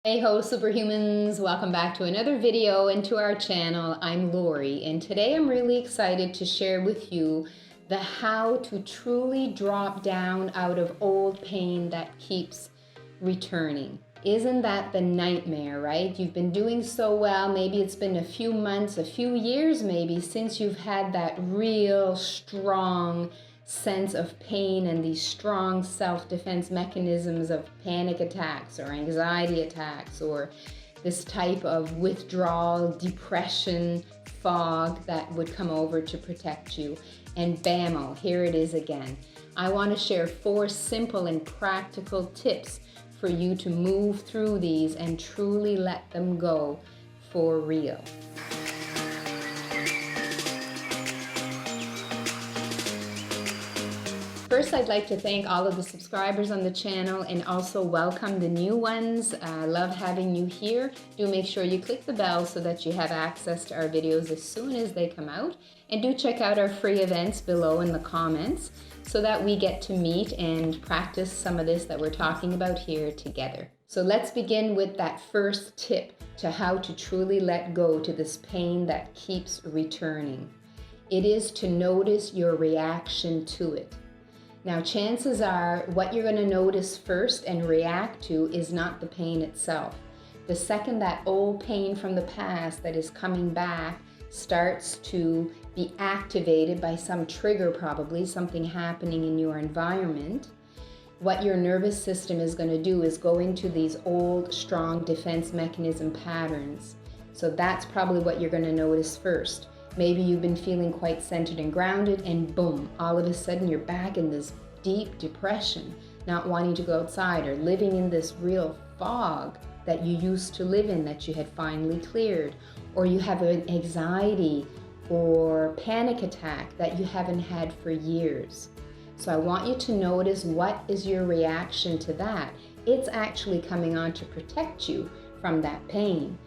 Hey ho superhumans, welcome back to another video and to our channel. I'm Lori, and today I'm really excited to share with you the how to truly drop down out of old pain that keeps returning. Isn't that the nightmare, right? You've been doing so well, maybe it's been a few months, a few years maybe, since you've had that real strong sense of pain and these strong self-defense mechanisms of panic attacks or anxiety attacks or this type of withdrawal, depression, fog that would come over to protect you. And bammo, here it is again. I want to share 4 simple and practical tips for you to move through these and truly let them go for real. First, I'd like to thank all of the subscribers on the channel and also welcome the new ones. I love having you here. Do make sure you click the bell so that you have access to our videos as soon as they come out. And do check out our free events below in the comments so that we get to meet and practice some of this that we're talking about here together. So let's begin with that first tip to how to truly let go to this pain that keeps returning. It is to notice your reaction to it. Now, chances are what you're going to notice first and react to is not the pain itself. The second that old pain from the past that is coming back starts to be activated by some trigger, probably something happening in your environment, what your nervous system is going to do is go into these old, strong defense mechanism patterns. So that's probably what you're going to notice first. Maybe you've been feeling quite centered and grounded, and boom, all of a sudden you're back in this deep depression, not wanting to go outside or living in this real fog that you used to live in that you had finally cleared. Or you have an anxiety or panic attack that you haven't had for years. So I want you to notice what is your reaction to that. It's actually coming on to protect you from that pain.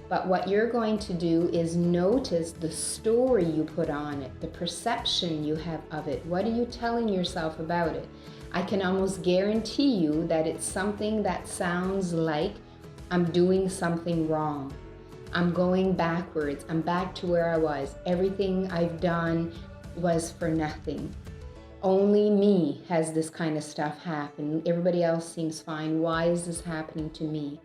But what you're going to do is notice the story you put on it, the perception you have of it. What are you telling yourself about it? I can almost guarantee you that it's something that sounds like, I'm doing something wrong. I'm going backwards. I'm back to where I was. Everything I've done was for nothing. Only me has this kind of stuff happen. Everybody else seems fine. Why is this happening to me?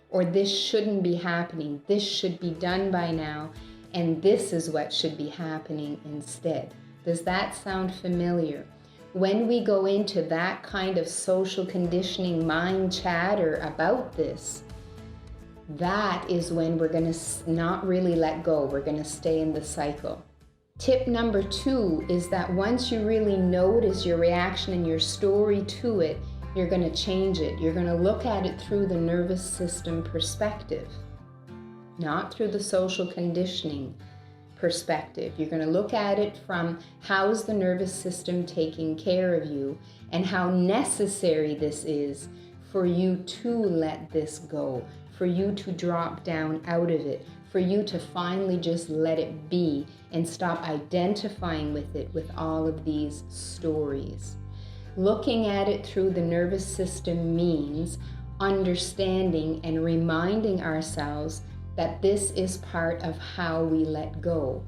Or this shouldn't be happening, this should be done by now, and this is what should be happening instead. Does that sound familiar? When we go into that kind of social conditioning mind chatter about this, that is when we're going to not really let go. We're going to stay in the cycle. Tip number 2 is that once you really notice your reaction and your story to it, you're going to change it. You're going to look at it through the nervous system perspective, not through the social conditioning perspective. You're going to look at it from how's the nervous system taking care of you and how necessary this is for you to let this go, for you to drop down out of it, for you to finally just let it be and stop identifying with it with all of these stories. Looking at it through the nervous system means understanding and reminding ourselves that this is part of how we let go.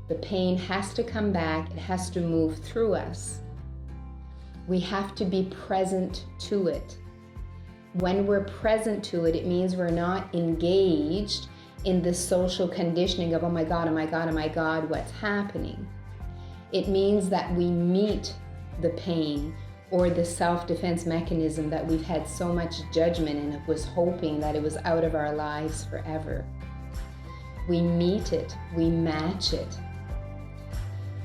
The pain has to come back, it has to move through us. We have to be present to it. When we're present to it, it means we're not engaged in the social conditioning of, oh my God, oh my God, oh my God, what's happening? It means that we meet the pain or the self-defense mechanism that we've had so much judgment and was hoping that it was out of our lives forever. We meet it, we match it.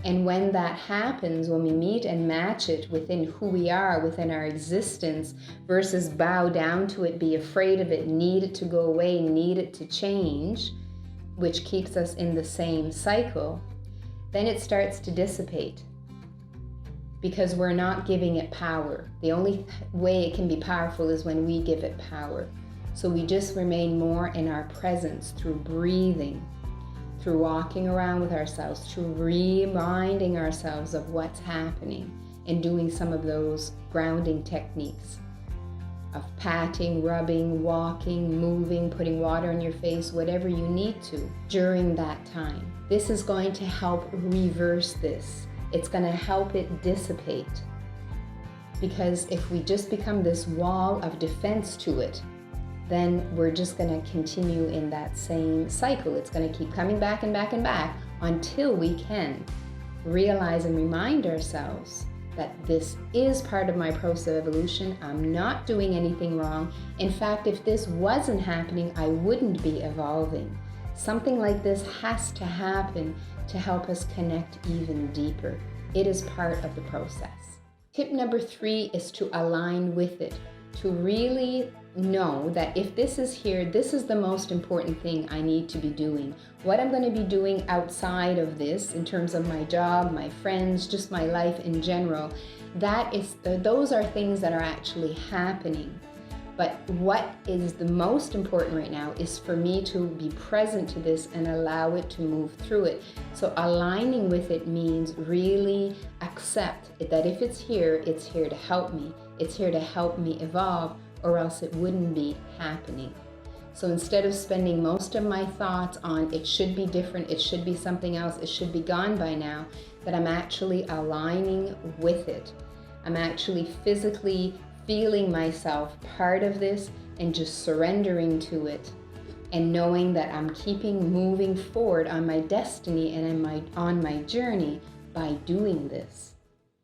And when that happens, when we meet and match it within who we are, within our existence, versus bow down to it, be afraid of it, need it to go away, need it to change, which keeps us in the same cycle, then it starts to dissipate. Because we're not giving it power. The only way it can be powerful is when we give it power. So we just remain more in our presence through breathing, through walking around with ourselves, through reminding ourselves of what's happening and doing some of those grounding techniques. of patting, rubbing, walking, moving, putting water on your face, whatever you need to during that time. This is going to help reverse this. It's going to help it dissipate. Because if we just become this wall of defense to it, then we're just going to continue in that same cycle. It's going to keep coming back and back and back until we can realize and remind ourselves that this is part of my process of evolution. I'm not doing anything wrong. In fact, if this wasn't happening, I wouldn't be evolving. Something like this has to happen to help us connect even deeper. It is part of the process. Tip number 3 is to align with it, to really know that if this is here, this is the most important thing I need to be doing. What I'm going to be doing outside of this, in terms of my job, my friends, just my life in general, those are things that are actually happening. But what is the most important right now is for me to be present to this and allow it to move through it. So aligning with it means really accept that if it's here to help me. It's here to help me evolve, or else it wouldn't be happening. So instead of spending most of my thoughts on it should be different, it should be something else, it should be gone by now, that I'm actually aligning with it. I'm actually physically feeling myself part of this and just surrendering to it, and knowing that I'm keeping moving forward on my destiny and on my journey by doing this.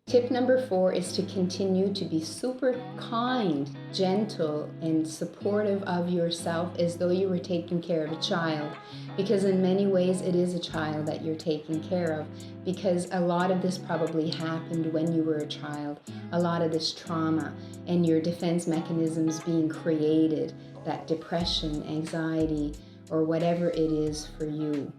Tip number 4 is to continue to be super kind, gentle, and supportive of yourself as though you were taking care of a child. Because in many ways it is a child that you're taking care of, because a lot of this probably happened when you were a child. A lot of this trauma and your defense mechanisms being created, that depression, anxiety, or whatever it is for you.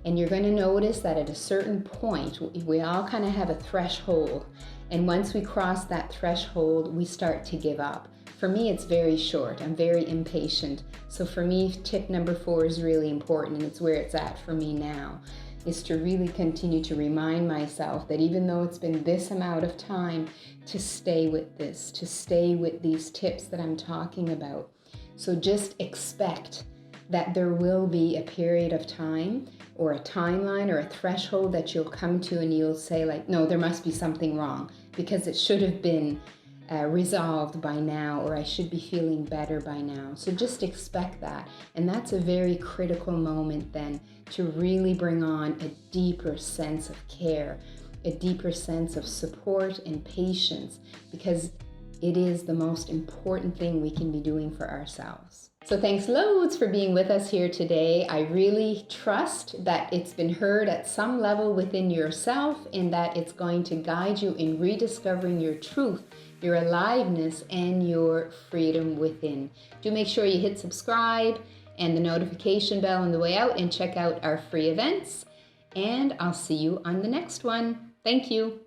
And you're going to notice that at a certain point, we all kind of have a threshold. And once we cross that threshold, we start to give up. For me, it's very short. I'm very impatient. So for me, tip number 4 is really important, and it's where it's at for me now, is to really continue to remind myself that even though it's been this amount of time, to stay with this, to stay with these tips that I'm talking about. So just expect that there will be a period of time or a timeline or a threshold that you'll come to and you'll say like, no, there must be something wrong because it should have been resolved by now, or I should be feeling better by now. So just expect that. And that's a very critical moment then to really bring on a deeper sense of care, a deeper sense of support and patience, because it is the most important thing we can be doing for ourselves. So thanks loads for being with us here today. I really trust that it's been heard at some level within yourself, and that it's going to guide you in rediscovering your truth, your aliveness, and your freedom within. Do make sure you hit subscribe and the notification bell on the way out, and check out our free events. And I'll see you on the next one. Thank you.